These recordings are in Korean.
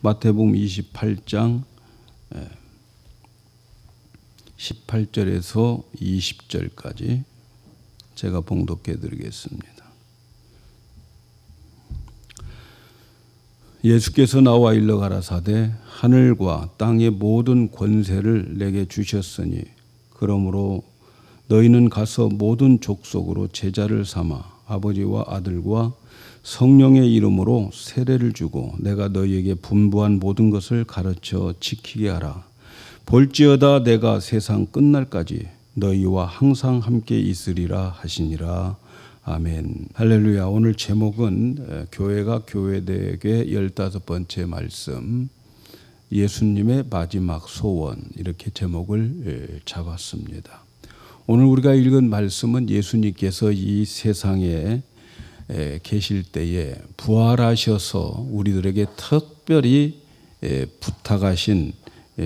마태복음 28장 18절에서 20절까지 제가 봉독해 드리겠습니다. 예수께서 나와 일러 가라사대 하늘과 땅의 모든 권세를 내게 주셨으니 그러므로 너희는 가서 모든 족속으로 제자를 삼아 아버지와 아들과 성령의 이름으로 세례를 주고 내가 너희에게 분부한 모든 것을 가르쳐 지키게 하라. 볼지어다 내가 세상 끝날까지 너희와 항상 함께 있으리라 하시니라. 아멘. 할렐루야. 오늘 제목은 교회가 교회되게 15번째 말씀, 예수님의 마지막 소원, 이렇게 제목을 잡았습니다. 오늘 우리가 읽은 말씀은 예수님께서 이 세상에 계실 때에 부활하셔서 우리들에게 특별히 부탁하신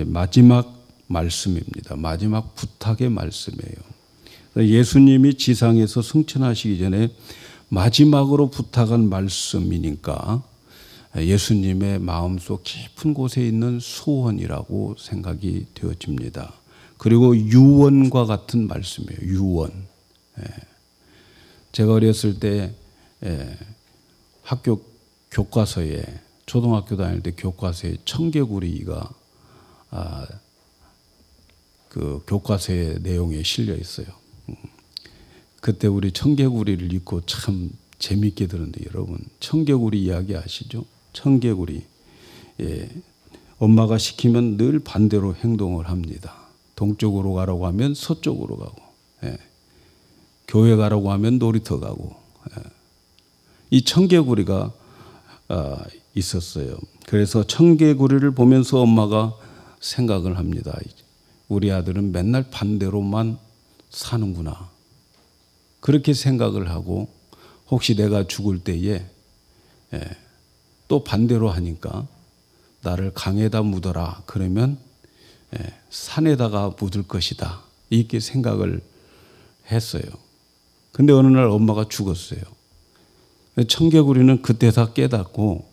마지막 말씀입니다. 마지막 부탁의 말씀이에요. 예수님이 지상에서 승천하시기 전에 마지막으로 부탁한 말씀이니까 예수님의 마음속 깊은 곳에 있는 소원이라고 생각이 되어집니다. 그리고 유언과 같은 말씀이에요. 유언. 제가 어렸을 때 학교 교과서에, 초등학교 다닐 때 교과서에 청개구리가 그 교과서의 내용에 실려 있어요. 그때 우리 청개구리를 읽고 참 재밌게 들었는데, 여러분 청개구리 이야기 아시죠? 청개구리. 엄마가 시키면 늘 반대로 행동을 합니다. 동쪽으로 가라고 하면 서쪽으로 가고, 교회 가라고 하면 놀이터 가고. 이 청개구리가 있었어요. 그래서 청개구리를 보면서 엄마가 생각을 합니다. 우리 아들은 맨날 반대로만 사는구나. 그렇게 생각을 하고, 혹시 내가 죽을 때에 또 반대로 하니까 나를 강에다 묻어라. 그러면 산에다가 묻을 것이다. 이렇게 생각을 했어요. 근데 어느 날 엄마가 죽었어요. 청개구리는 그때 다 깨닫고,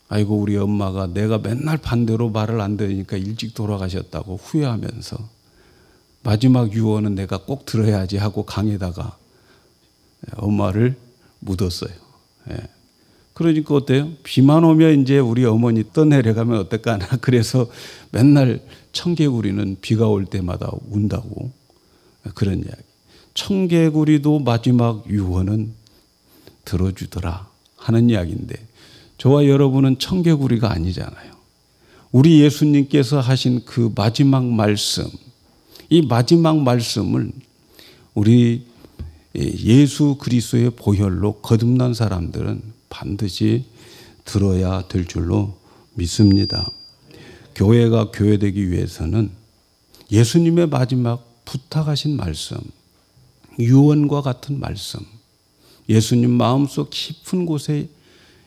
아이고 우리 엄마가 내가 맨날 반대로 말을 안 들으니까 일찍 돌아가셨다고 후회하면서 마지막 유언은 내가 꼭 들어야지 하고 강에다가 엄마를 묻었어요. 그러니까 어때요? 비만 오면 이제 우리 어머니 떠내려가면 어떨까나. 그래서 맨날 청개구리는 비가 올 때마다 운다고, 그런 이야기. 청개구리도 마지막 유언은 들어주더라 하는 이야기인데, 저와 여러분은 청개구리가 아니잖아요. 우리 예수님께서 하신 그 마지막 말씀, 이 마지막 말씀을 우리 예수 그리스도의 보혈로 거듭난 사람들은 반드시 들어야 될 줄로 믿습니다. 교회가 교회되기 위해서는 예수님의 마지막 부탁하신 말씀, 유언과 같은 말씀, 예수님 마음속 깊은 곳에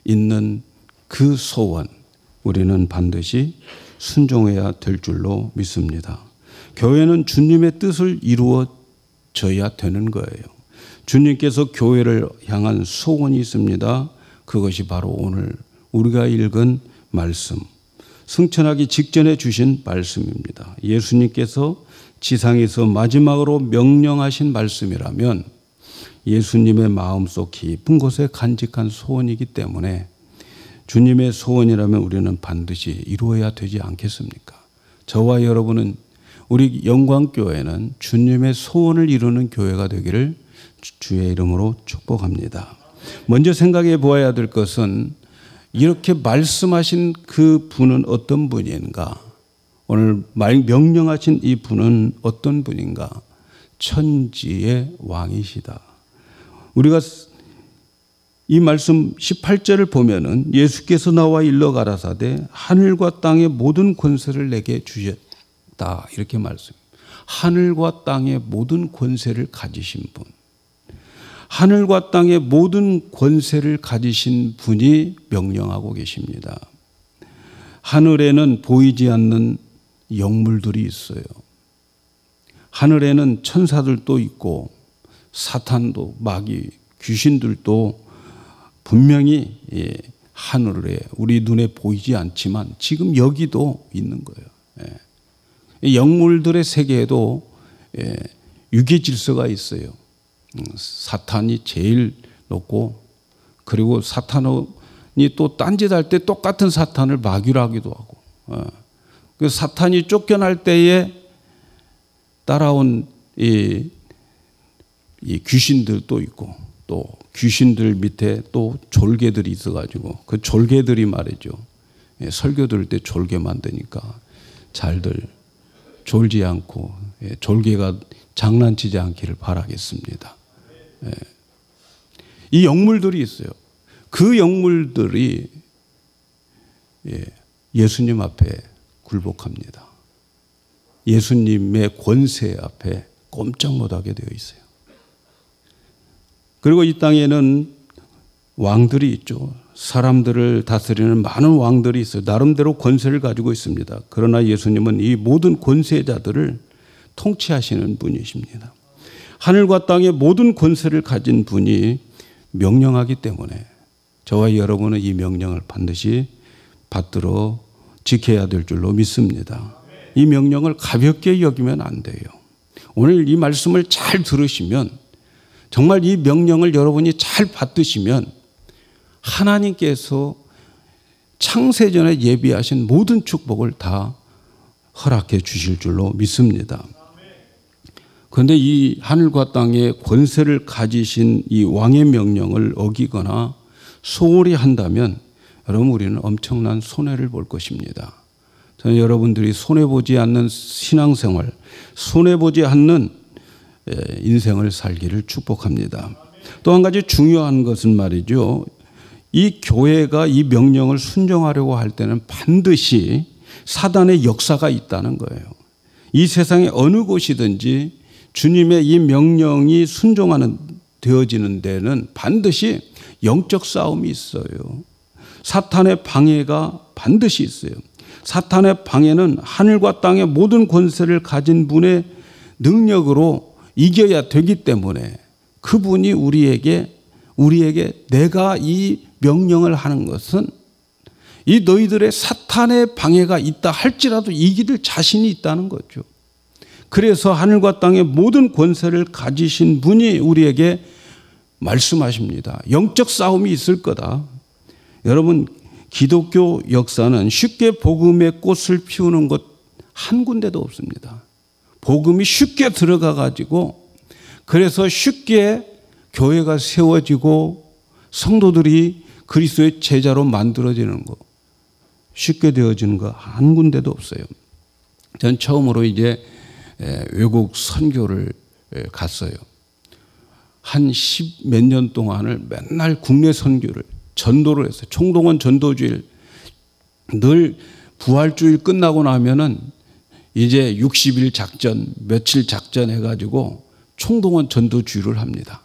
있는 그 소원, 우리는 반드시 순종해야 될 줄로 믿습니다. 교회는 주님의 뜻을 이루어져야 되는 거예요. 주님께서 교회를 향한 소원이 있습니다. 그것이 바로 오늘 우리가 읽은 말씀, 승천하기 직전에 주신 말씀입니다. 예수님께서 지상에서 마지막으로 명령하신 말씀이라면 예수님의 마음속 깊은 곳에 간직한 소원이기 때문에 주님의 소원이라면 우리는 반드시 이루어야 되지 않겠습니까? 저와 여러분은, 우리 영광교회는 주님의 소원을 이루는 교회가 되기를 주의 이름으로 축복합니다. 먼저 생각해 보아야 될 것은, 이렇게 말씀하신 그 분은 어떤 분인가? 오늘 명령하신 이 분은 어떤 분인가? 천지의 왕이시다. 우리가 이 말씀 18절을 보면은 예수께서 나와 일러 가라사대 하늘과 땅의 모든 권세를 내게 주셨다. 이렇게 말씀합니다. 하늘과 땅의 모든 권세를 가지신 분. 하늘과 땅의 모든 권세를 가지신 분이 명령하고 계십니다. 하늘에는 보이지 않는 영물들이 있어요. 하늘에는 천사들도 있고 사탄도, 마귀, 귀신들도 분명히 하늘에 우리 눈에 보이지 않지만 지금 여기도 있는 거예요. 이 영물들의 세계에도 유기 질서가 있어요. 사탄이 제일 높고, 그리고 사탄이 또 딴짓할 때 똑같은 사탄을 마귀라기도 하고, 그 사탄이 쫓겨날 때에 따라온 이 귀신들도 있고, 또 귀신들 밑에 또 졸개들이 있어가지고 그 졸개들이 말이죠. 설교 들을 때 졸개 만드니까 잘들 졸지 않고 졸개가 장난치지 않기를 바라겠습니다. 이 영물들이 있어요. 그 영물들이 예수님 앞에 굴복합니다. 예수님의 권세 앞에 꼼짝 못하게 되어 있어요. 그리고 이 땅에는 왕들이 있죠. 사람들을 다스리는 많은 왕들이 있어요. 나름대로 권세를 가지고 있습니다. 그러나 예수님은 이 모든 권세자들을 통치하시는 분이십니다. 하늘과 땅의 모든 권세를 가진 분이 명령하기 때문에 저와 여러분은 이 명령을 반드시 받들어 지켜야 될 줄로 믿습니다. 이 명령을 가볍게 여기면 안 돼요. 오늘 이 말씀을 잘 들으시면, 정말 이 명령을 여러분이 잘 받드시면 하나님께서 창세전에 예비하신 모든 축복을 다 허락해 주실 줄로 믿습니다. 그런데 이 하늘과 땅의 권세를 가지신 이 왕의 명령을 어기거나 소홀히 한다면 여러분, 우리는 엄청난 손해를 볼 것입니다. 저는 여러분들이 손해보지 않는 신앙생활, 손해보지 않는 인생을 살기를 축복합니다. 또 한 가지 중요한 것은 말이죠, 이 교회가 이 명령을 순종하려고 할 때는 반드시 사단의 역사가 있다는 거예요. 이 세상의 어느 곳이든지 주님의 이 명령이 순종하는 되어지는 데는 반드시 영적 싸움이 있어요. 사탄의 방해가 반드시 있어요. 사탄의 방해는 하늘과 땅의 모든 권세를 가진 분의 능력으로 이겨야 되기 때문에 그분이 우리에게 내가 이 명령을 하는 것은 이 너희들의 사탄의 방해가 있다 할지라도 이길 자신이 있다는 거죠. 그래서 하늘과 땅의 모든 권세를 가지신 분이 우리에게 말씀하십니다. 영적 싸움이 있을 거다. 여러분, 기독교 역사는 쉽게 복음의 꽃을 피우는 곳 한 군데도 없습니다. 복음이 쉽게 들어가 가지고, 그래서 쉽게 교회가 세워지고 성도들이 그리스도의 제자로 만들어지는 거, 쉽게 되어지는 거 한 군데도 없어요. 전 처음으로 이제 외국 선교를 갔어요. 한 10 몇 년 동안을 맨날 국내 선교를, 전도를 했어요. 총동원 전도주일, 늘 부활주일 끝나고 나면은 이제 60일 작전, 며칠 작전 해가지고 총동원 전도주일을 합니다.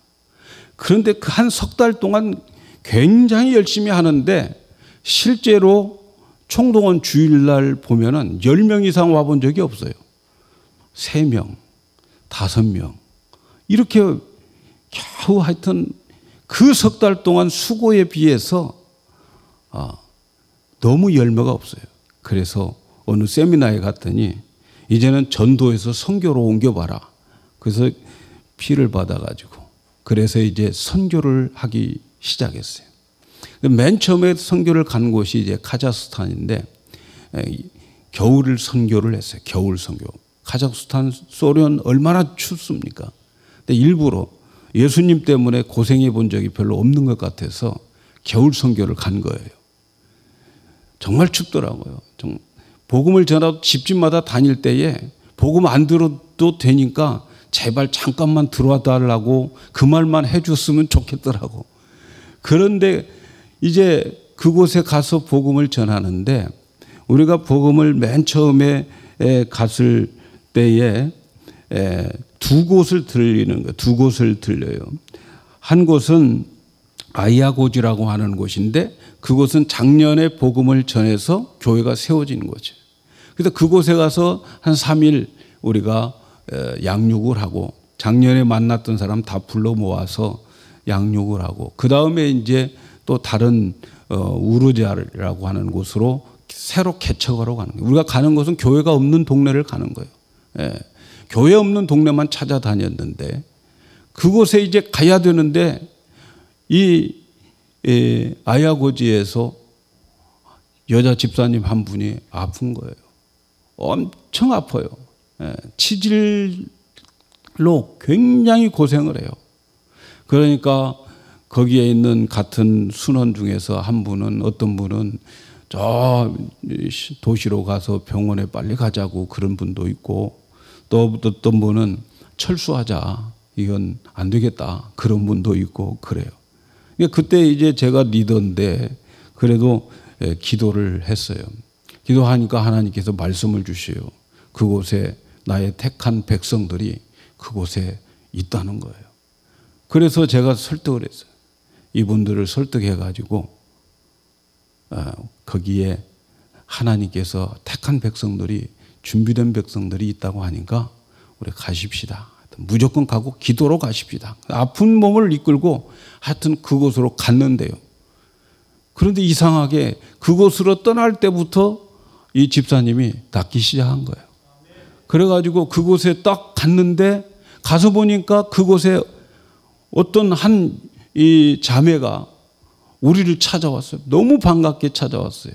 그런데 그 한 석 달 동안 굉장히 열심히 하는데 실제로 총동원 주일날 보면은 10명 이상 와본 적이 없어요. 3명, 5명. 이렇게 겨우 하여튼 그 석 달 동안 수고에 비해서 너무 열매가 없어요. 그래서 어느 세미나에 갔더니 이제는 전도에서 선교로 옮겨봐라. 그래서 피를 받아가지고 그래서 이제 선교를 하기 시작했어요. 맨 처음에 선교를 간 곳이 이제 카자흐스탄인데 겨울 선교를 했어요. 겨울 선교. 카자흐스탄, 소련 얼마나 춥습니까? 근데 일부러 예수님 때문에 고생해 본 적이 별로 없는 것 같아서 겨울 선교를 간 거예요. 정말 춥더라고요. 복음을 전하고 집집마다 다닐 때에 복음 안 들어도 되니까 제발 잠깐만 들어와 달라고 그 말만 해줬으면 좋겠더라고. 그런데 이제 그곳에 가서 복음을 전하는데 우리가 복음을 맨 처음에 갔을 때에 두 곳을 들리는 거예요. 두 곳을 들려요. 한 곳은 아이아고지라고 하는 곳인데 그곳은 작년에 복음을 전해서 교회가 세워진 거죠. 그래서 그곳에 가서 한 3일 우리가 양육을 하고 작년에 만났던 사람 다 불러 모아서 양육을 하고 그 다음에 이제 또 다른 우르자라고 하는 곳으로 새로 개척하러 가는 거예요. 우리가 가는 곳은 교회가 없는 동네를 가는 거예요. 예. 교회 없는 동네만 찾아다녔는데 그곳에 이제 가야 되는데 이 아야고지에서 여자 집사님 한 분이 아픈 거예요. 엄청 아파요. 예. 치질로 굉장히 고생을 해요. 그러니까 거기에 있는 같은 순원 중에서 한 분은 어떤 분은 저 도시로 가서 병원에 빨리 가자고 그런 분도 있고 또 어떤 분은 철수하자 이건 안 되겠다 그런 분도 있고 그래요. 그때 이제 제가 리더인데 그래도 기도를 했어요. 기도하니까 하나님께서 말씀을 주셔요. 그곳에 나의 택한 백성들이 그곳에 있다는 거예요. 그래서 제가 설득을 했어요. 이분들을 설득해가지고 거기에 하나님께서 택한 백성들이 준비된 백성들이 있다고 하니까 우리 가십시다. 무조건 가고 기도로 가십시다. 아픈 몸을 이끌고 하여튼 그곳으로 갔는데요. 그런데 이상하게 그곳으로 떠날 때부터 이 집사님이 낫기 시작한 거예요. 그래가지고 그곳에 딱 갔는데 가서 보니까 그곳에 어떤 한 이 자매가 우리를 찾아왔어요. 너무 반갑게 찾아왔어요.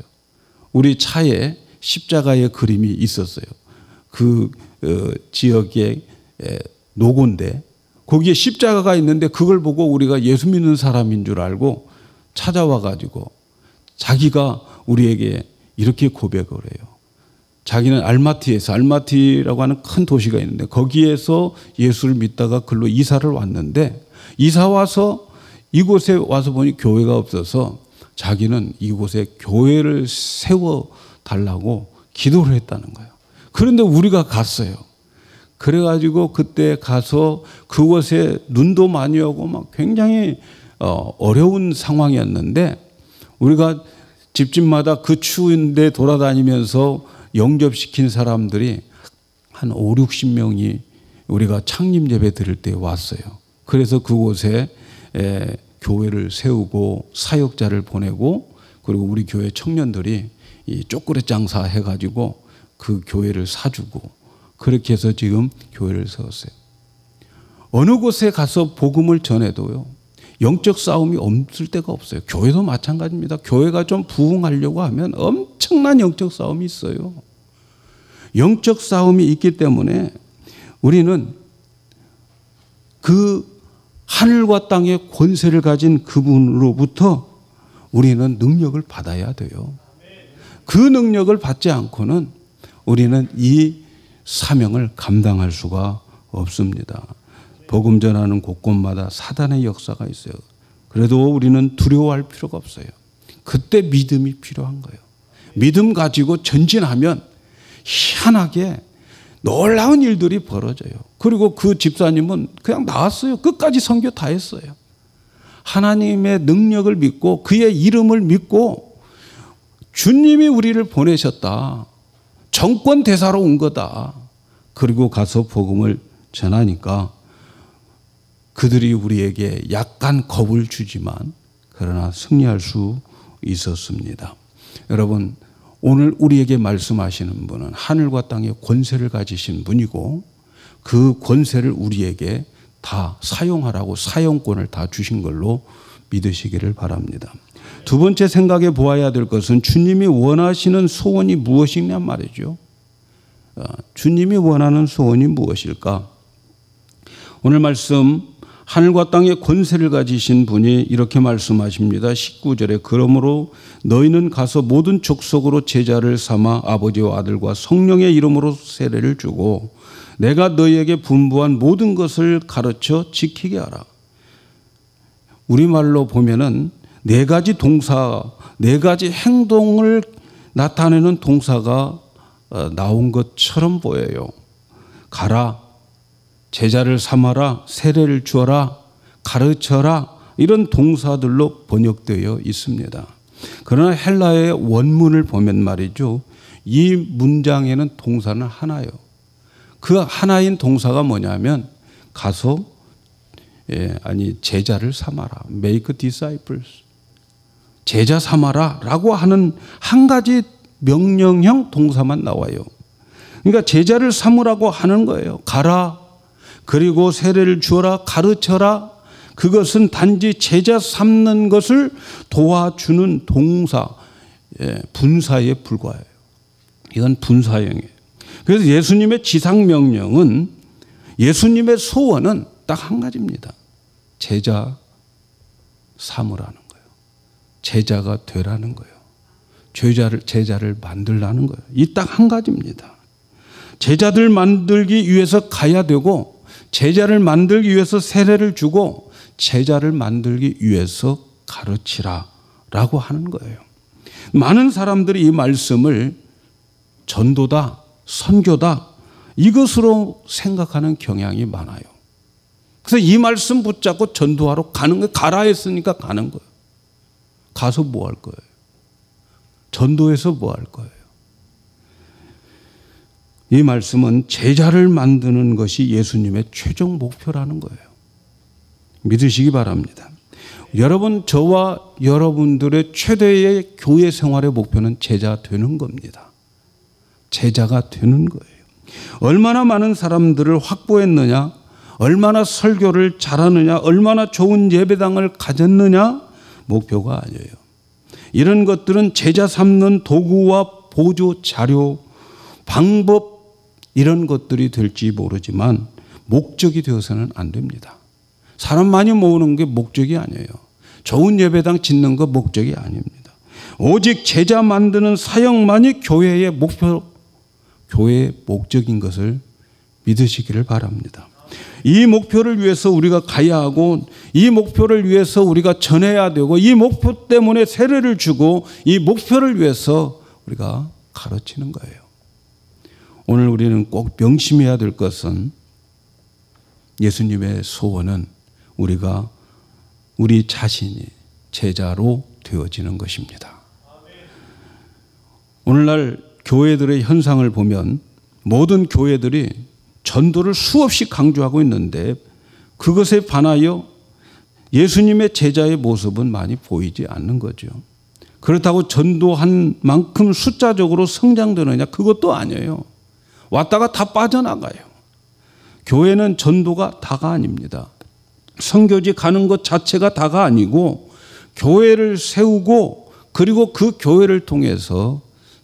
우리 차에 십자가의 그림이 있었어요. 그 지역의 노고인데 거기에 십자가가 있는데 그걸 보고 우리가 예수 믿는 사람인 줄 알고 찾아와가지고 자기가 우리에게 이렇게 고백을 해요. 자기는 알마티라고 하는 큰 도시가 있는데 거기에서 예수를 믿다가 글로 이사를 왔는데 이사 와서 이곳에 와서 보니 교회가 없어서 자기는 이곳에 교회를 세워달라고 기도를 했다는 거예요. 그런데 우리가 갔어요. 그래가지고 그때 가서 그곳에 눈도 많이 오고 막 굉장히 어려운 상황이었는데 우리가 집집마다 그 추운데 돌아다니면서 영접시킨 사람들이 한 5, 60명이 우리가 창립 예배 드릴 때 왔어요. 그래서 그곳에 교회를 세우고 사역자를 보내고 그리고 우리 교회 청년들이 이 초콜릿 장사 해가지고 그 교회를 사주고 그렇게 해서 지금 교회를 세웠어요. 어느 곳에 가서 복음을 전해도요. 영적 싸움이 없을 데가 없어요. 교회도 마찬가지입니다. 교회가 좀 부흥하려고 하면 엄청난 영적 싸움이 있어요. 영적 싸움이 있기 때문에 우리는 그 하늘과 땅의 권세를 가진 그분으로부터 우리는 능력을 받아야 돼요. 그 능력을 받지 않고는 우리는 이 사명을 감당할 수가 없습니다. 복음 전하는 곳곳마다 사단의 역사가 있어요. 그래도 우리는 두려워할 필요가 없어요. 그때 믿음이 필요한 거예요. 믿음 가지고 전진하면 희한하게 놀라운 일들이 벌어져요. 그리고 그 집사님은 그냥 나왔어요. 끝까지 선교 다 했어요. 하나님의 능력을 믿고 그의 이름을 믿고 주님이 우리를 보내셨다. 정권 대사로 온 거다. 그리고 가서 복음을 전하니까 그들이 우리에게 약간 겁을 주지만 그러나 승리할 수 있었습니다. 여러분 오늘 우리에게 말씀하시는 분은 하늘과 땅의 권세를 가지신 분이고 그 권세를 우리에게 다 사용하라고 사용권을 다 주신 걸로 믿으시기를 바랍니다. 두 번째 생각해 보아야 될 것은 주님이 원하시는 소원이 무엇이냐 말이죠. 주님이 원하는 소원이 무엇일까? 오늘 말씀 하늘과 땅의 권세를 가지신 분이 이렇게 말씀하십니다. 19절에 그러므로 너희는 가서 모든 족속으로 제자를 삼아 아버지와 아들과 성령의 이름으로 세례를 주고 내가 너희에게 분부한 모든 것을 가르쳐 지키게 하라. 우리말로 보면은 네 가지 동사, 네 가지 행동을 나타내는 동사가 나온 것처럼 보여요. 가라. 제자를 삼아라, 세례를 주어라, 가르쳐라 이런 동사들로 번역되어 있습니다. 그러나 헬라의 원문을 보면 말이죠. 이 문장에는 동사는 하나요. 그 하나인 동사가 뭐냐면 가서 제자를 삼아라. Make disciples. 제자 삼아라 라고 하는 한 가지 명령형 동사만 나와요. 그러니까 제자를 삼으라고 하는 거예요. 가라, 그리고 세례를 주어라, 가르쳐라. 그것은 단지 제자 삼는 것을 도와주는 동사, 분사에 불과해요. 이건 분사형이에요. 그래서 예수님의 지상명령은, 예수님의 소원은 딱 한 가지입니다. 제자 삼으라는 거예요. 제자가 되라는 거예요. 제자를 만들라는 거예요. 이 딱 한 가지입니다. 제자들 만들기 위해서 가야 되고, 제자를 만들기 위해서 세례를 주고, 제자를 만들기 위해서 가르치라 라고 하는 거예요. 많은 사람들이 이 말씀을 전도다, 선교다, 이것으로 생각하는 경향이 많아요. 그래서 이 말씀 붙잡고 전도하러 가는 거예요. 가라 했으니까 가는 거예요. 가서 뭐 할 거예요? 전도해서 뭐 할 거예요? 이 말씀은 제자를 만드는 것이 예수님의 최종 목표라는 거예요. 믿으시기 바랍니다. 여러분, 저와 여러분들의 최대의 교회 생활의 목표는 제자 되는 겁니다. 제자가 되는 거예요. 얼마나 많은 사람들을 확보했느냐, 얼마나 설교를 잘하느냐, 얼마나 좋은 예배당을 가졌느냐, 목표가 아니에요. 이런 것들은 제자 삼는 도구와 보조 자료, 방법, 이런 것들이 될지 모르지만 목적이 되어서는 안 됩니다. 사람 많이 모으는 게 목적이 아니에요. 좋은 예배당 짓는 거 목적이 아닙니다. 오직 제자 만드는 사역만이 교회의 목표, 교회의 목적인 것을 믿으시기를 바랍니다. 이 목표를 위해서 우리가 가야 하고, 이 목표를 위해서 우리가 전해야 되고, 이 목표 때문에 세례를 주고, 이 목표를 위해서 우리가 가르치는 거예요. 오늘 우리는 꼭 명심해야 될 것은, 예수님의 소원은 우리 자신이 제자로 되어지는 것입니다. 오늘날 교회들의 현상을 보면 모든 교회들이 전도를 수없이 강조하고 있는데, 그것에 반하여 예수님의 제자의 모습은 많이 보이지 않는 거죠. 그렇다고 전도한 만큼 숫자적으로 성장되느냐? 그것도 아니에요. 왔다가 다 빠져나가요. 교회는 전도가 다가 아닙니다. 선교지 가는 것 자체가 다가 아니고, 교회를 세우고, 그리고 그 교회를 통해서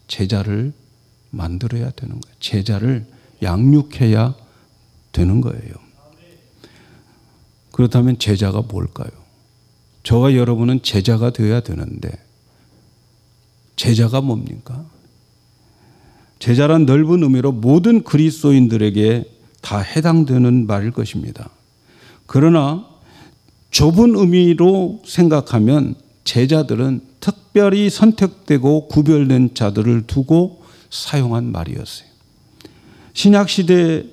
제자를 만들어야 되는 거예요. 제자를 양육해야 되는 거예요. 그렇다면 제자가 뭘까요? 저와 여러분은 제자가 되어야 되는데, 제자가 뭡니까? 제자란 넓은 의미로 모든 그리스도인들에게 다 해당되는 말일 것입니다. 그러나 좁은 의미로 생각하면 제자들은 특별히 선택되고 구별된 자들을 두고 사용한 말이었어요. 신약시대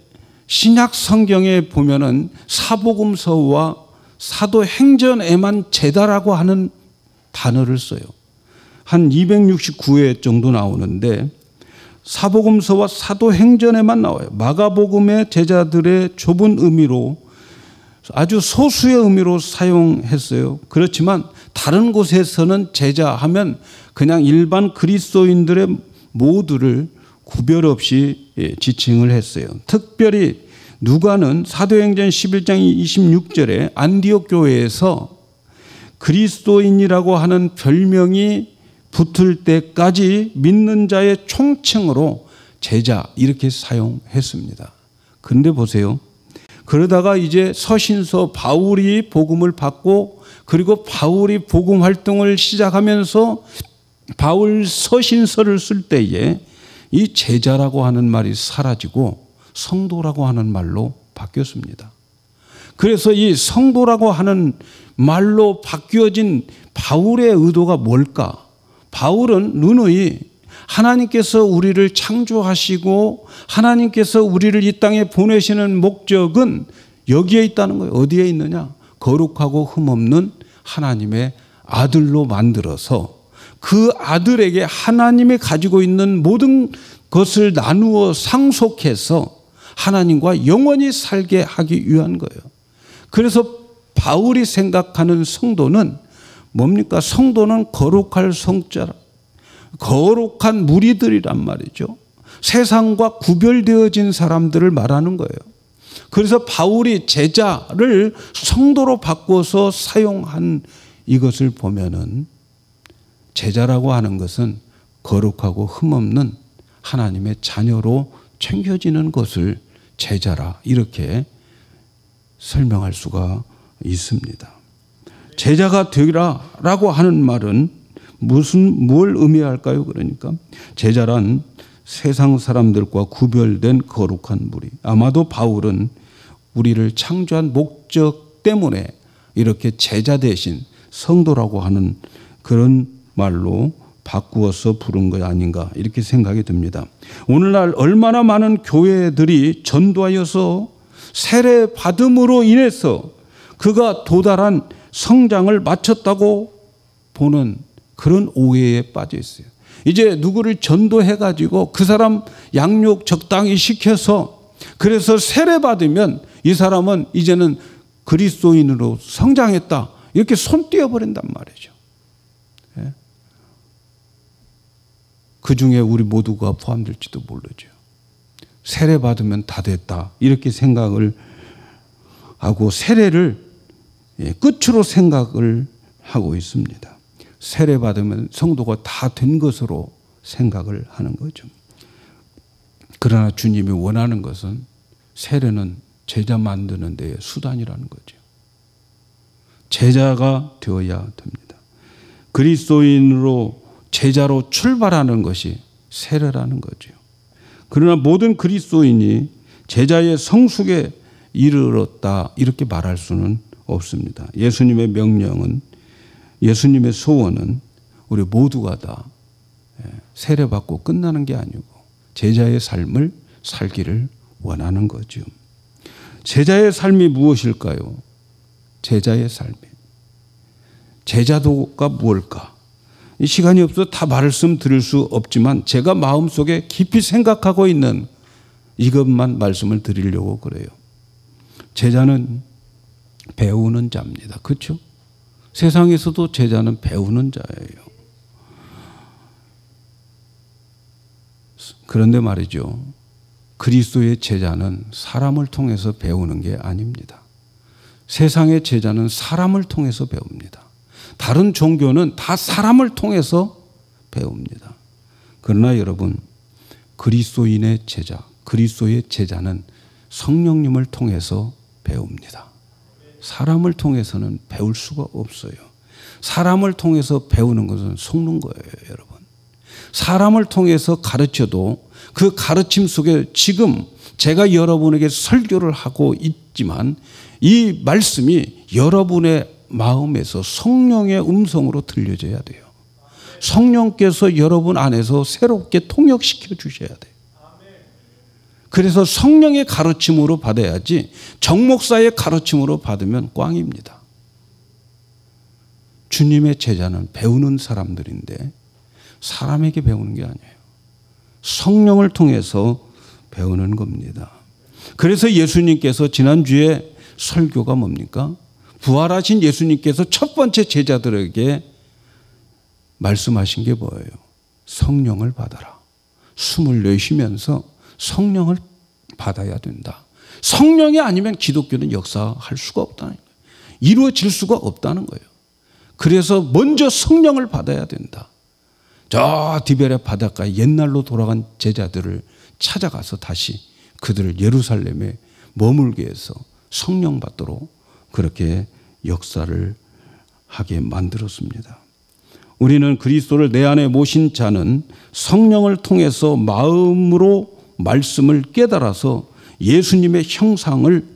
신약 성경에 보면은 사복음서와 사도행전에만 제자라고 하는 단어를 써요. 한 269회 정도 나오는데 사복음서와 사도행전에만 나와요. 마가복음의 제자들의 좁은 의미로, 아주 소수의 의미로 사용했어요. 그렇지만 다른 곳에서는 제자 하면 그냥 일반 그리스도인들의 모두를 구별 없이 지칭을 했어요. 특별히 누가는 사도행전 11장 26절에 안디옥 교회에서 그리스도인이라고 하는 별명이 붙을 때까지 믿는 자의 총칭으로 제자 이렇게 사용했습니다. 그런데 보세요. 그러다가 이제 서신서 바울이 복음을 받고, 그리고 바울이 복음 활동을 시작하면서 바울 서신서를 쓸 때에 이 제자라고 하는 말이 사라지고 성도라고 하는 말로 바뀌었습니다. 그래서 이 성도라고 하는 말로 바뀌어진 바울의 의도가 뭘까? 바울은 누누이 하나님께서 우리를 창조하시고 하나님께서 우리를 이 땅에 보내시는 목적은 여기에 있다는 거예요. 어디에 있느냐? 거룩하고 흠없는 하나님의 아들로 만들어서 그 아들에게 하나님이 가지고 있는 모든 것을 나누어 상속해서 하나님과 영원히 살게 하기 위한 거예요. 그래서 바울이 생각하는 성도는 뭡니까? 성도는 거룩할 성자라. 거룩한 무리들이란 말이죠. 세상과 구별되어진 사람들을 말하는 거예요. 그래서 바울이 제자를 성도로 바꿔서 사용한 이것을 보면은 제자라고 하는 것은 거룩하고 흠없는 하나님의 자녀로 챙겨지는 것을 제자라 이렇게 설명할 수가 있습니다. 제자가 되라라고 하는 말은 뭘 의미할까요? 그러니까 제자란 세상 사람들과 구별된 거룩한 무리. 아마도 바울은 우리를 창조한 목적 때문에 이렇게 제자 대신 성도라고 하는 그런 말로 바꾸어서 부른 것 아닌가 이렇게 생각이 듭니다. 오늘날 얼마나 많은 교회들이 전도하여서 세례 받음으로 인해서 그가 도달한 성장을 마쳤다고 보는 그런 오해에 빠져 있어요. 이제 누구를 전도해가지고 그 사람 양육 적당히 시켜서 그래서 세례 받으면 이 사람은 이제는 그리스도인으로 성장했다 이렇게 손 띄어버린단 말이죠. 그 중에 우리 모두가 포함될지도 모르죠. 세례 받으면 다 됐다 이렇게 생각을 하고 세례를 끝으로 생각을 하고 있습니다. 세례 받으면 성도가 다 된 것으로 생각을 하는 거죠. 그러나 주님이 원하는 것은 세례는 제자 만드는 데의 수단이라는 거죠. 제자가 되어야 됩니다. 그리스도인으로 제자로 출발하는 것이 세례라는 거죠. 그러나 모든 그리스도인이 제자의 성숙에 이르렀다 이렇게 말할 수는 없습니다. 예수님의 명령은 예수님의 소원은 우리 모두가 다 세례받고 끝나는 게 아니고 제자의 삶을 살기를 원하는 거죠. 제자의 삶이 무엇일까요? 제자의 삶이. 제자도가 무엇일까? 이 시간이 없어서 다 말씀드릴 수 없지만 제가 마음속에 깊이 생각하고 있는 이것만 말씀을 드리려고 그래요. 제자는 배우는 자입니다. 그렇죠? 세상에서도 제자는 배우는 자예요. 그런데 말이죠. 그리스도의 제자는 사람을 통해서 배우는 게 아닙니다. 세상의 제자는 사람을 통해서 배웁니다. 다른 종교는 다 사람을 통해서 배웁니다. 그러나 여러분, 그리스도인의 제자, 그리스도의 제자는 성령님을 통해서 배웁니다. 사람을 통해서는 배울 수가 없어요. 사람을 통해서 배우는 것은 속는 거예요, 여러분. 사람을 통해서 가르쳐도 그 가르침 속에 지금 제가 여러분에게 설교를 하고 있지만 이 말씀이 여러분의 마음에서 성령의 음성으로 들려져야 돼요. 성령께서 여러분 안에서 새롭게 통역시켜 주셔야 돼요. 그래서 성령의 가르침으로 받아야지 정목사의 가르침으로 받으면 꽝입니다. 주님의 제자는 배우는 사람들인데 사람에게 배우는 게 아니에요. 성령을 통해서 배우는 겁니다. 그래서 예수님께서 지난주에 설교가 뭡니까? 부활하신 예수님께서 첫 번째 제자들에게 말씀하신 게 뭐예요? 성령을 받아라. 숨을 내쉬면서 성령을 받아야 된다. 성령이 아니면 기독교는 역사할 수가 없다는 거예요. 이루어질 수가 없다는 거예요. 그래서 먼저 성령을 받아야 된다. 저 디베레 바닷가에 옛날로 돌아간 제자들을 찾아가서 다시 그들을 예루살렘에 머물게 해서 성령 받도록 그렇게 역사를 하게 만들었습니다. 우리는 그리스도를 내 안에 모신 자는 성령을 통해서 마음으로 말씀을 깨달아서 예수님의 형상을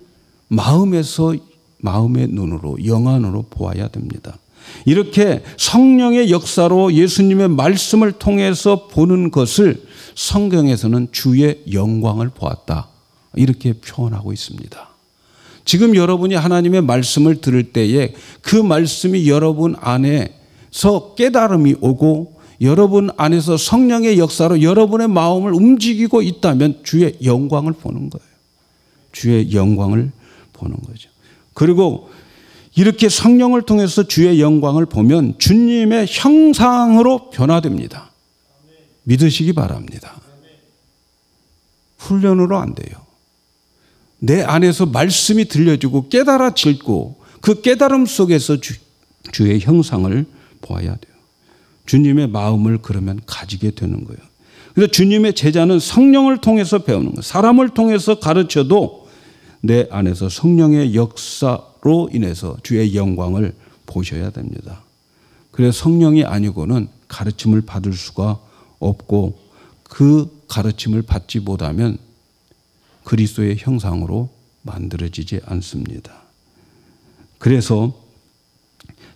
마음에서 마음의 눈으로 영안으로 보아야 됩니다. 이렇게 성령의 역사로 예수님의 말씀을 통해서 보는 것을 성경에서는 주의 영광을 보았다 이렇게 표현하고 있습니다. 지금 여러분이 하나님의 말씀을 들을 때에 그 말씀이 여러분 안에서 깨달음이 오고 여러분 안에서 성령의 역사로 여러분의 마음을 움직이고 있다면 주의 영광을 보는 거예요. 주의 영광을 보는 거죠. 그리고 이렇게 성령을 통해서 주의 영광을 보면 주님의 형상으로 변화됩니다. 믿으시기 바랍니다. 훈련으로 안 돼요. 내 안에서 말씀이 들려지고 깨달아지고 그 깨달음 속에서 주의 형상을 보아야 돼요. 주님의 마음을 그러면 가지게 되는 거예요. 그래서 주님의 제자는 성령을 통해서 배우는 거예요. 사람을 통해서 가르쳐도 내 안에서 성령의 역사로 인해서 주의 영광을 보셔야 됩니다. 그래서 성령이 아니고는 가르침을 받을 수가 없고 그 가르침을 받지 못하면 그리스도의 형상으로 만들어지지 않습니다. 그래서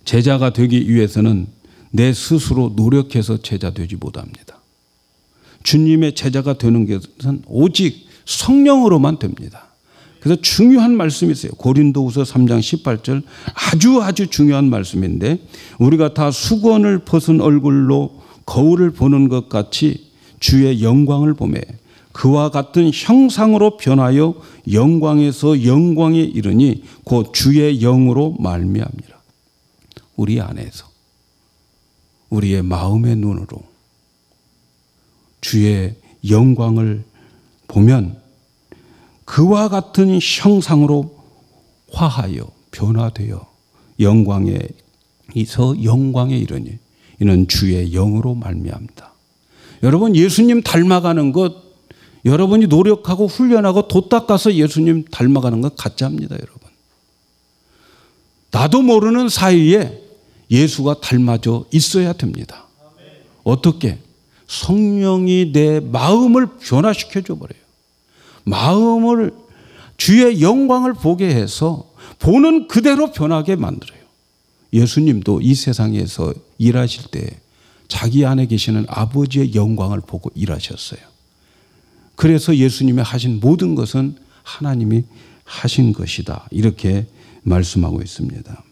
제자가 되기 위해서는 내 스스로 노력해서 제자 되지 못합니다. 주님의 제자가 되는 것은 오직 성령으로만 됩니다. 그래서 중요한 말씀이 있어요. 고린도후서 3장 18절 아주 중요한 말씀인데 우리가 다 수건을 벗은 얼굴로 거울을 보는 것 같이 주의 영광을 보매 그와 같은 형상으로 변하여 영광에서 영광에 이르니 곧 주의 영으로 말미암니라. 우리 안에서 우리의 마음의 눈으로 주의 영광을 보면 그와 같은 형상으로 화하여 변화되어 영광에서 영광에 이르니 이는 주의 영으로 말미암다. 여러분 예수님 닮아가는 것 여러분이 노력하고 훈련하고 돛 닦아서 예수님 닮아가는 것 가짜입니다. 여러분. 나도 모르는 사이에 예수가 닮아져 있어야 됩니다. 어떻게? 성령이 내 마음을 변화시켜 줘버려요. 마음을 주의 영광을 보게 해서 보는 그대로 변하게 만들어요. 예수님도 이 세상에서 일하실 때 자기 안에 계시는 아버지의 영광을 보고 일하셨어요. 그래서 예수님이 하신 모든 것은 하나님이 하신 것이다. 이렇게 말씀하고 있습니다.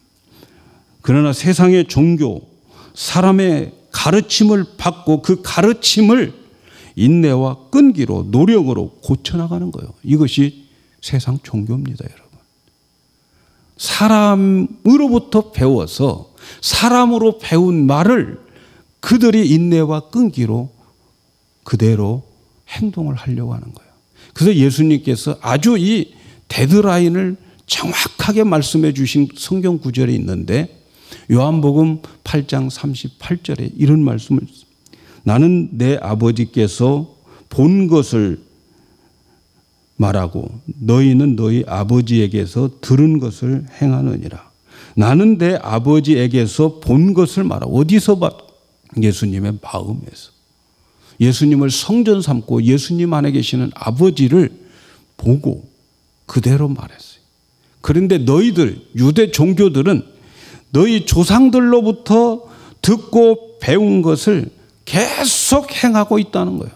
그러나 세상의 종교, 사람의 가르침을 받고 그 가르침을 인내와 끈기로 노력으로 고쳐나가는 거예요. 이것이 세상 종교입니다. 여러분. 사람으로부터 배워서 사람으로 배운 말을 그들이 인내와 끈기로 그대로 행동을 하려고 하는 거예요. 그래서 예수님께서 아주 이 데드라인을 정확하게 말씀해 주신 성경 구절이 있는데 요한복음 8장 38절에 이런 말씀을 나는 내 아버지께서 본 것을 말하고 너희는 너희 아버지에게서 들은 것을 행하느니라. 나는 내 아버지에게서 본 것을 말하고 어디서 봤? 예수님의 마음에서. 예수님을 성전 삼고 예수님 안에 계시는 아버지를 보고 그대로 말했어요. 그런데 너희들 유대 종교들은 너희 조상들로부터 듣고 배운 것을 계속 행하고 있다는 거예요.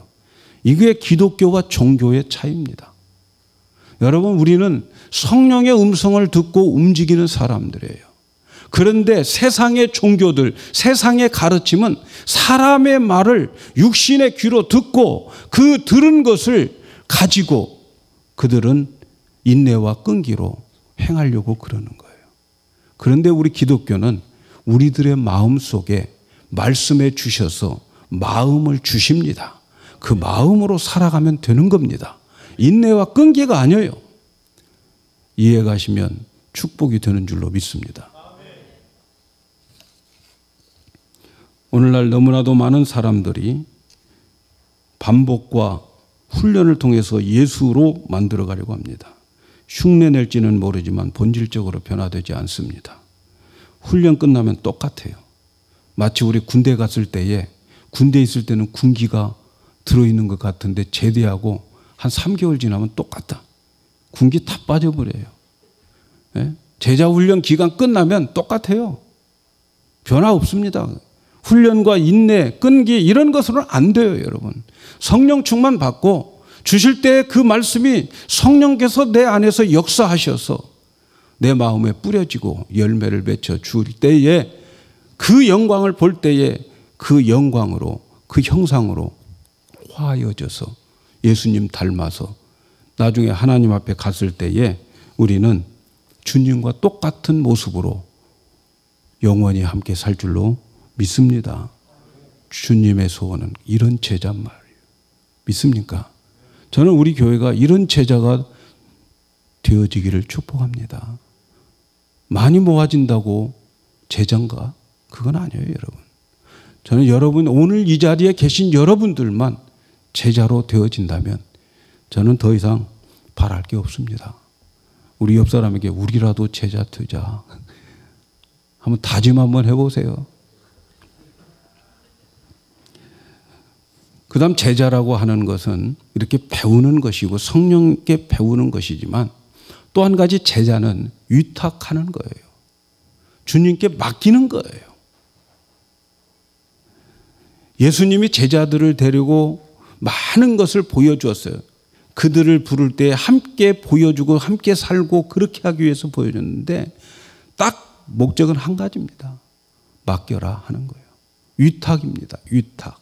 이게 기독교와 종교의 차이입니다. 여러분 우리는 성령의 음성을 듣고 움직이는 사람들이에요. 그런데 세상의 종교들, 세상의 가르침은 사람의 말을 육신의 귀로 듣고 그 들은 것을 가지고 그들은 인내와 끈기로 행하려고 그러는 거예요. 그런데 우리 기독교는 우리들의 마음 속에 말씀해 주셔서 마음을 주십니다. 그 마음으로 살아가면 되는 겁니다. 인내와 끈기가 아니에요. 이해 가시면 축복이 되는 줄로 믿습니다. 오늘날 너무나도 많은 사람들이 반복과 훈련을 통해서 예수로 만들어 가려고 합니다. 흉내 낼지는 모르지만 본질적으로 변화되지 않습니다. 훈련 끝나면 똑같아요. 마치 우리 군대 갔을 때에 군대에 있을 때는 군기가 들어있는 것 같은데 제대하고 한 3개월 지나면 똑같다. 군기 다 빠져버려요. 네? 제자훈련 기간 끝나면 똑같아요. 변화 없습니다. 훈련과 인내, 끈기 이런 것으로는 안 돼요. 여러분. 성령 충만 받고 주실 때 그 말씀이 성령께서 내 안에서 역사하셔서 내 마음에 뿌려지고 열매를 맺혀 줄 때에 그 영광을 볼 때에 그 영광으로 그 형상으로 화해져서 예수님 닮아서 나중에 하나님 앞에 갔을 때에 우리는 주님과 똑같은 모습으로 영원히 함께 살 줄로 믿습니다. 주님의 소원은 이런 제자란 말이에요. 믿습니까? 저는 우리 교회가 이런 제자가 되어지기를 축복합니다. 많이 모아진다고 제자인가? 그건 아니에요, 여러분. 저는 여러분, 오늘 이 자리에 계신 여러분들만 제자로 되어진다면 저는 더 이상 바랄 게 없습니다. 우리 옆 사람에게 우리라도 제자 되자. 한번 다짐 한번 해보세요. 그 다음 제자라고 하는 것은 이렇게 배우는 것이고 성령께 배우는 것이지만 또 한 가지 제자는 위탁하는 거예요. 주님께 맡기는 거예요. 예수님이 제자들을 데리고 많은 것을 보여주었어요. 그들을 부를 때 함께 보여주고 함께 살고 그렇게 하기 위해서 보여줬는데 딱 목적은 한 가지입니다. 맡겨라 하는 거예요. 위탁입니다. 위탁.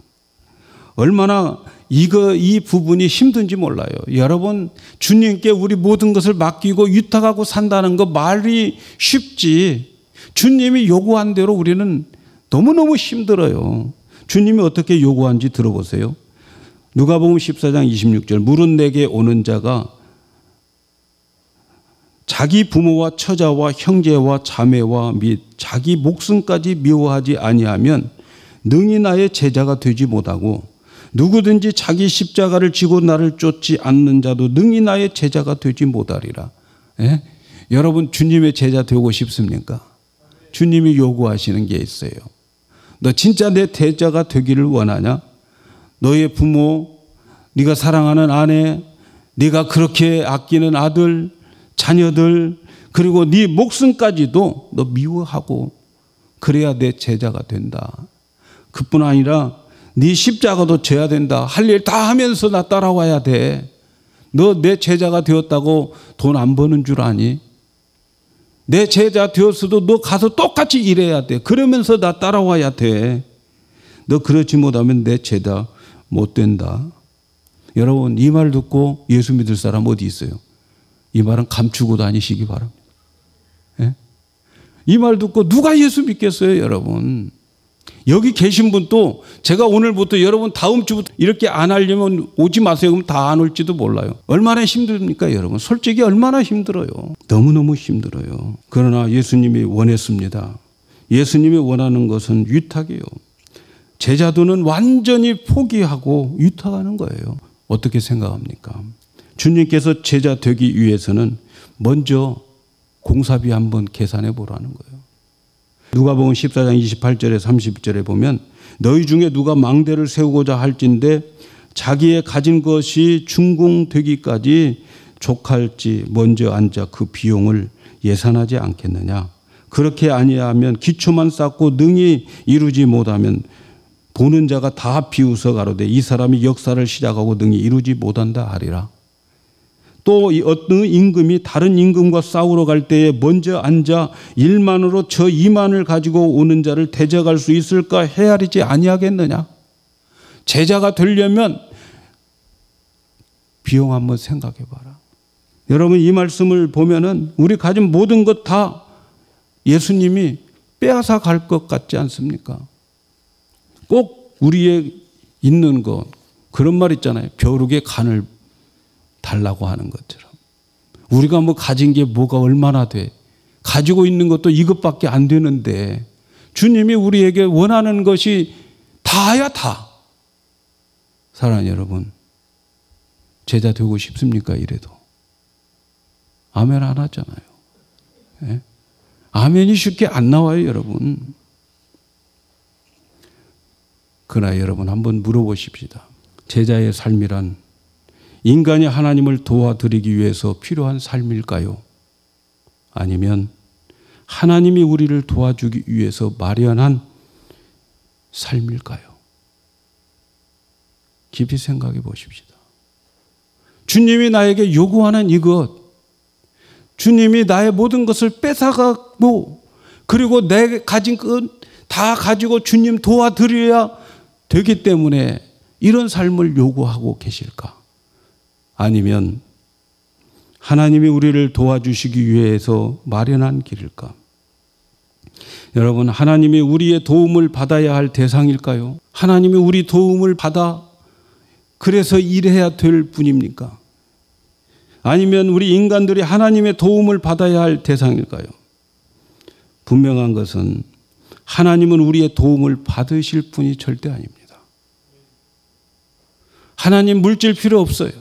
얼마나 이 부분이 힘든지 몰라요. 여러분, 주님께 우리 모든 것을 맡기고 위탁하고 산다는 거 말이 쉽지. 주님이 요구한 대로 우리는 너무너무 힘들어요. 주님이 어떻게 요구한지 들어보세요. 누가복음 14장 26절. 물은 내게 오는 자가 자기 부모와 처자와 형제와 자매와 및 자기 목숨까지 미워하지 아니하면 능히 나의 제자가 되지 못하고 누구든지 자기 십자가를 지고 나를 쫓지 않는 자도 능히 나의 제자가 되지 못하리라. 예? 여러분, 주님의 제자 되고 싶습니까? 주님이 요구하시는 게 있어요. 너 진짜 내 제자가 되기를 원하냐? 너의 부모, 네가 사랑하는 아내, 네가 그렇게 아끼는 아들, 자녀들, 그리고 네 목숨까지도 너 미워하고 그래야 내 제자가 된다. 그뿐 아니라 네 십자가도 져야 된다. 할 일 다 하면서 나 따라와야 돼. 너 내 제자가 되었다고 돈 안 버는 줄 아니? 내 제자 되었어도 너 가서 똑같이 일해야 돼. 그러면서 나 따라와야 돼. 너 그렇지 못하면 내 제자 못 된다. 여러분, 이 말 듣고 예수 믿을 사람 어디 있어요? 이 말은 감추고 다니시기 바랍니다. 예? 이 말 듣고 누가 예수 믿겠어요, 여러분? 여기 계신 분도 제가 오늘부터 여러분 다음 주부터 이렇게 안 하려면 오지 마세요. 그럼 다 안 올지도 몰라요. 얼마나 힘듭니까, 여러분? 솔직히 얼마나 힘들어요. 너무너무 힘들어요. 그러나 예수님이 원했습니다. 예수님이 원하는 것은 위탁이에요. 제자도는 완전히 포기하고 위탁하는 거예요. 어떻게 생각합니까? 주님께서 제자 되기 위해서는 먼저 공사비 한번 계산해 보라는 거예요. 누가복음 14장 28절에 30절에 보면 너희 중에 누가 망대를 세우고자 할진대 자기의 가진 것이 준공되기까지 족할지 먼저 앉아 그 비용을 예산하지 않겠느냐. 그렇게 아니하면 기초만 쌓고 능히 이루지 못하면 보는 자가 다 비웃어 가로되 이 사람이 역사를 시작하고 능히 이루지 못한다 하리라. 또 어떤 임금이 다른 임금과 싸우러 갈 때에 먼저 앉아 1만으로 저 2만을 가지고 오는 자를 대적할 수 있을까 헤아리지 아니하겠느냐. 제자가 되려면 비용 한번 생각해 봐라. 여러분, 이 말씀을 보면은 우리 가진 모든 것 다 예수님이 빼앗아 갈 것 같지 않습니까? 꼭 우리의 있는 것, 그런 말 있잖아요. 벼룩의 간을 달라고 하는 것처럼. 우리가 뭐 가진 게 뭐가 얼마나 돼. 가지고 있는 것도 이것밖에 안 되는데 주님이 우리에게 원하는 것이 다야 다. 사랑하는 여러분, 제자 되고 싶습니까? 이래도. 아멘 안 하잖아요. 예? 아멘이 쉽게 안 나와요, 여러분. 그러나 여러분 한번 물어보십시다. 제자의 삶이란 인간이 하나님을 도와드리기 위해서 필요한 삶일까요? 아니면 하나님이 우리를 도와주기 위해서 마련한 삶일까요? 깊이 생각해 보십시다. 주님이 나에게 요구하는 이것, 주님이 나의 모든 것을 뺏어가고 그리고 내 가진 것 다 가지고 주님 도와드려야 되기 때문에 이런 삶을 요구하고 계실까? 아니면 하나님이 우리를 도와주시기 위해서 마련한 길일까? 여러분, 하나님이 우리의 도움을 받아야 할 대상일까요? 하나님이 우리 도움을 받아 그래서 일해야 될 분입니까? 아니면 우리 인간들이 하나님의 도움을 받아야 할 대상일까요? 분명한 것은 하나님은 우리의 도움을 받으실 분이 절대 아닙니다. 하나님 물질 필요 없어요.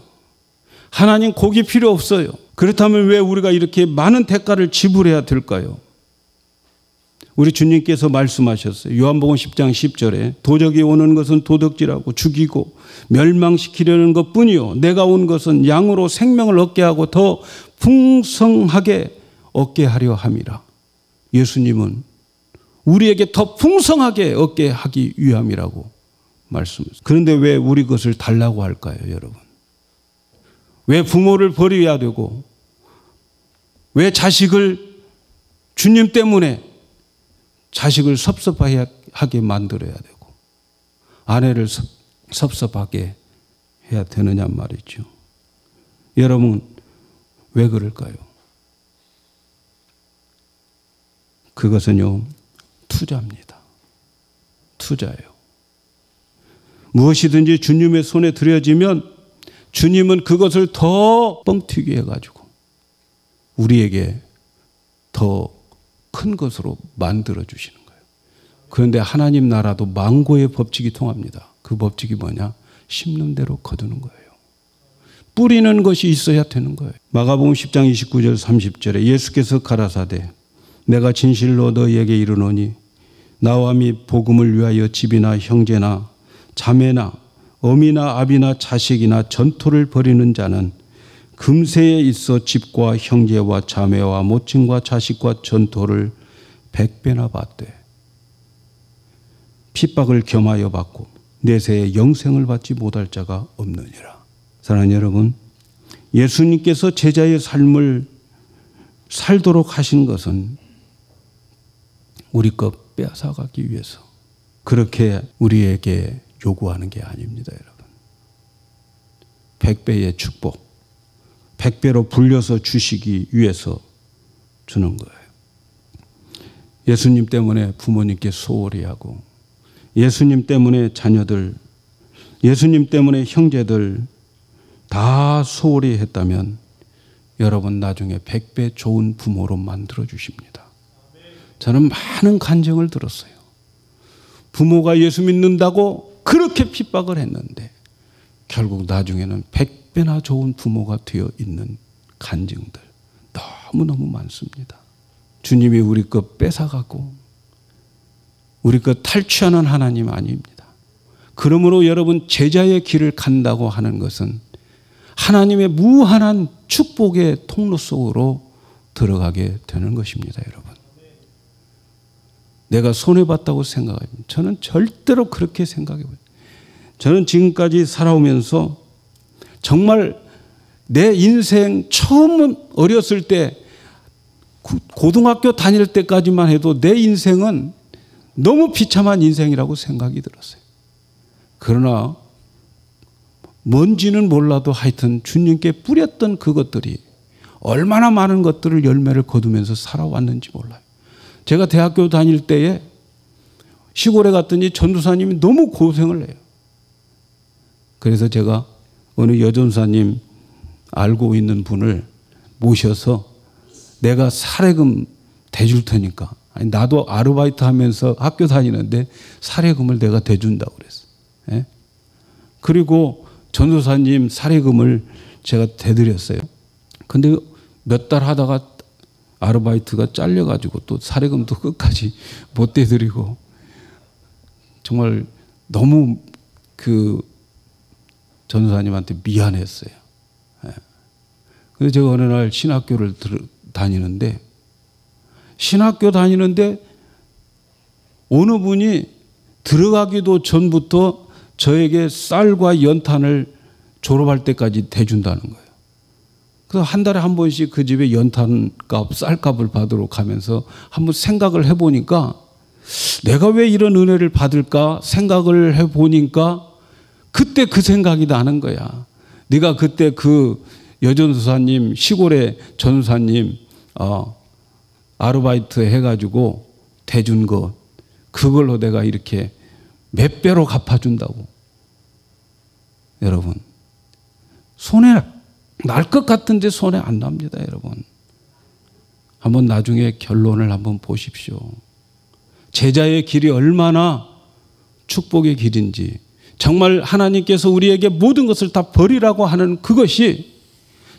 하나님 고기 필요 없어요. 그렇다면 왜 우리가 이렇게 많은 대가를 지불해야 될까요? 우리 주님께서 말씀하셨어요. 요한복음 10장 10절에 도적이 오는 것은 도둑질하고 죽이고 멸망시키려는 것뿐이요 내가 온 것은 양으로 생명을 얻게 하고 더 풍성하게 얻게 하려 함이라. 예수님은 우리에게 더 풍성하게 얻게 하기 위함이라고 말씀했어요. 그런데 왜 우리 것을 달라고 할까요, 여러분? 왜 부모를 버려야 되고, 왜 자식을 주님 때문에 자식을 섭섭하게 만들어야 되고, 아내를 섭섭하게 해야 되느냐 말이죠. 여러분, 왜 그럴까요? 그것은요, 투자입니다. 투자예요. 무엇이든지 주님의 손에 들여지면 주님은 그것을 더 뻥튀기 해가지고 우리에게 더 큰 것으로 만들어 주시는 거예요. 그런데 하나님 나라도 망고의 법칙이 통합니다. 그 법칙이 뭐냐? 심는 대로 거두는 거예요. 뿌리는 것이 있어야 되는 거예요. 마가복음 10장 29절 30절에 예수께서 가라사대 내가 진실로 너희에게 이르노니 나와 및 복음을 위하여 집이나 형제나 자매나 어미나 아비나 자식이나 전토를 벌이는 자는 금세에 있어 집과 형제와 자매와 모친과 자식과 전토를 100배나 받되 핍박을 겸하여 받고 내세에 영생을 받지 못할 자가 없느니라. 사랑하는 여러분, 예수님께서 제자의 삶을 살도록 하신 것은 우리 것 빼앗아가기 위해서 그렇게 우리에게 요구하는 게 아닙니다, 여러분. 100배의 축복, 100배로 불려서 주시기 위해서 주는 거예요. 예수님 때문에 부모님께 소홀히 하고, 예수님 때문에 자녀들, 예수님 때문에 형제들 다 소홀히 했다면 여러분 나중에 100배 좋은 부모로 만들어 주십니다. 저는 많은 간증을 들었어요. 부모가 예수 믿는다고 그렇게 핍박을 했는데 결국 나중에는 100배나 좋은 부모가 되어 있는 간증들 너무너무 많습니다. 주님이 우리 것 뺏어가고 우리 것 탈취하는 하나님 아닙니다. 그러므로 여러분 제자의 길을 간다고 하는 것은 하나님의 무한한 축복의 통로 속으로 들어가게 되는 것입니다, 여러분. 내가 손해봤다고 생각합니다. 저는 절대로 그렇게 생각해요. 저는 지금까지 살아오면서 정말 내 인생 처음 어렸을 때 고등학교 다닐 때까지만 해도 내 인생은 너무 비참한 인생이라고 생각이 들었어요. 그러나 뭔지는 몰라도 하여튼 주님께 뿌렸던 그것들이 얼마나 많은 것들을 열매를 거두면서 살아왔는지 몰라요. 제가 대학교 다닐 때에 시골에 갔더니 전도사님이 너무 고생을 해요. 그래서 제가 어느 여전사님 알고 있는 분을 모셔서 내가 사례금 대줄 테니까, 아니 나도 아르바이트 하면서 학교 다니는데 사례금을 내가 대준다고 그랬어요. 예? 그리고 전도사님 사례금을 제가 대드렸어요. 근데 몇 달 하다가 아르바이트가 잘려가지고 또 사례금도 끝까지 못 대드리고 정말 너무 그 전도사님한테 미안했어요. 예. 그래서 제가 어느 날 신학교를 다니는데 어느 분이 들어가기도 전부터 저에게 쌀과 연탄을 졸업할 때까지 대준다는 거예요. 그래서 한 달에 한 번씩 그 집에 연탄값, 쌀값을 받으러 가면서 한번 생각을 해보니까 내가 왜 이런 은혜를 받을까 생각을 해보니까 그때 그 생각이 나는 거야. 네가 그때 그 여전도사님, 시골의 전도사님 아르바이트 해가지고 대준 것, 그걸로 내가 이렇게 몇 배로 갚아준다고. 여러분, 손해 날 것 같은데 손해 안 납니다, 여러분. 한번 나중에 결론을 한번 보십시오. 제자의 길이 얼마나 축복의 길인지, 정말 하나님께서 우리에게 모든 것을 다 버리라고 하는 그것이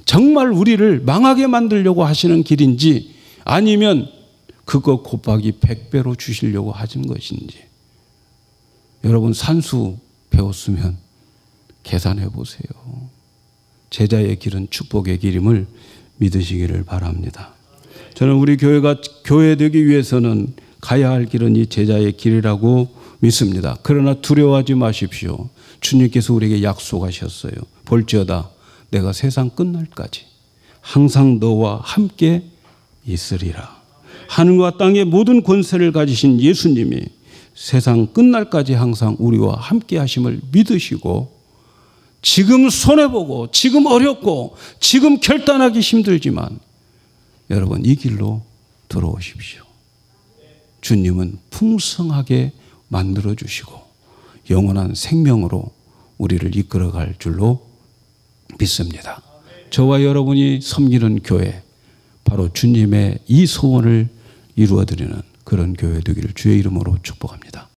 정말 우리를 망하게 만들려고 하시는 길인지, 아니면 그거 곱하기 100배로 주시려고 하신 것인지. 여러분, 산수 배웠으면 계산해 보세요. 제자의 길은 축복의 길임을 믿으시기를 바랍니다. 저는 우리 교회가 교회되기 위해서는 가야 할 길은 이 제자의 길이라고 믿습니다. 그러나 두려워하지 마십시오. 주님께서 우리에게 약속하셨어요. 볼지어다 내가 세상 끝날까지 항상 너와 함께 있으리라. 하늘과 땅의 모든 권세를 가지신 예수님이 세상 끝날까지 항상 우리와 함께 하심을 믿으시고, 지금 손해보고 지금 어렵고 지금 결단하기 힘들지만 여러분, 이 길로 들어오십시오. 주님은 풍성하게 만들어주시고 영원한 생명으로 우리를 이끌어갈 줄로 믿습니다. 저와 여러분이 섬기는 교회, 바로 주님의 이 소원을 이루어드리는 그런 교회 되기를 주의 이름으로 축복합니다.